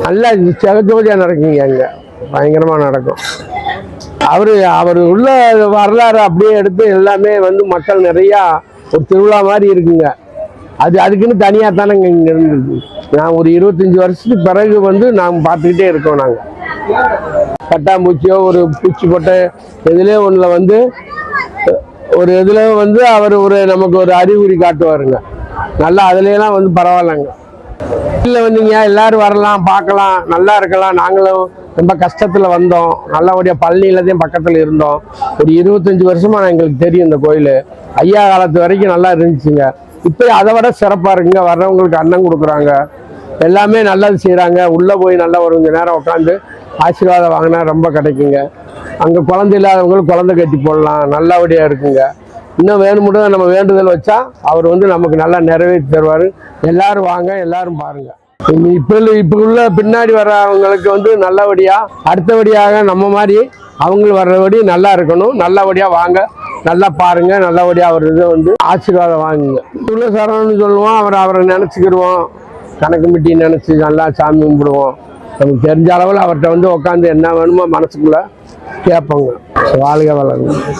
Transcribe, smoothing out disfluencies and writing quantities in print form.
நல்லா ஜெகஜோதியாக நடக்குங்க. அங்கே பயங்கரமாக நடக்கும். அவர் உள்ள வரலாறு அப்படியே எடுத்து எல்லாமே வந்து மக்கள் நிறையா ஒரு திருவிழா மாதிரி இருக்குங்க. அதுக்குன்னு தனியாக தானேங்க இங்கே இருந்தது. நான் ஒரு 25 வருஷத்துக்கு பிறகு வந்து நாங்கள் பார்த்துக்கிட்டே இருக்கோம். நாங்கள் பட்டாம்பூச்சியோ ஒரு பூச்சி போட்ட எதுலேயோ ஒன்றில் வந்து ஒரு இதில் வந்து அவர் நமக்கு ஒரு அறிகுறி காட்டுவாருங்க. நல்லா அதுலாம் வந்து பரவாயில்லைங்க. இல்லை வந்தீங்க எல்லாரும் வரலாம், பார்க்கலாம், நல்லா இருக்கலாம். நாங்களும் ரொம்ப கஷ்டத்தில் வந்தோம். நல்லபடியாக பழனியிலதான் பக்கத்தில் இருந்தோம். ஒரு 25 வருஷமாக எங்களுக்கு தெரியும் இந்த கோயில். ஐயா காலத்து வரைக்கும் நல்லா இருந்துச்சுங்க. இப்போ அதை விட சிறப்பாக இருக்குங்க. வர்றவங்களுக்கு அன்னம் கொடுக்குறாங்க, எல்லாமே நல்லது செய்கிறாங்க. உள்ளே போய் நல்லா ஒரு கொஞ்சம் நேரம் உட்காந்து ஆசீர்வாதம் வாங்கினா ரொம்ப கிடைக்குங்க. அங்கே குழந்தை இல்லாதவங்களுக்கு குழந்தை கட்டி போடலாம், நல்லபடியாக இருக்குங்க. இன்னும் வேணுமுட்டு நம்ம வேண்டுதல் வச்சா அவர் வந்து நமக்கு நல்லா நிறைவேற்றி தருவார். எல்லாரும் வாங்க, எல்லாரும் பாருங்க. இப்போ உள்ள பின்னாடி வர்றவங்களுக்கு வந்து நல்லபடியாக அடுத்தபடியாக நம்ம மாதிரி அவங்களும் வர்றபடி நல்லா இருக்கணும். நல்லபடியாக வாங்க, நல்லா பாருங்க, நல்லபடியாக அவர் இதை வந்து ஆசீர்வாதம் வாங்குங்க. உள்ள சரவணன்னு சொல்லுவோம். அவரை நினச்சிக்கிடுவோம். கணக்கு மிட்டி நினச்சி நல்லா சாமி கும்பிடுவோம். நமக்கு தெரிஞ்ச அளவில் அவர்கிட்ட வந்து உட்காந்து என்ன வேணுமோ மனசுக்குள்ளே கேட்போங்க. வாழ்க வளருங்க.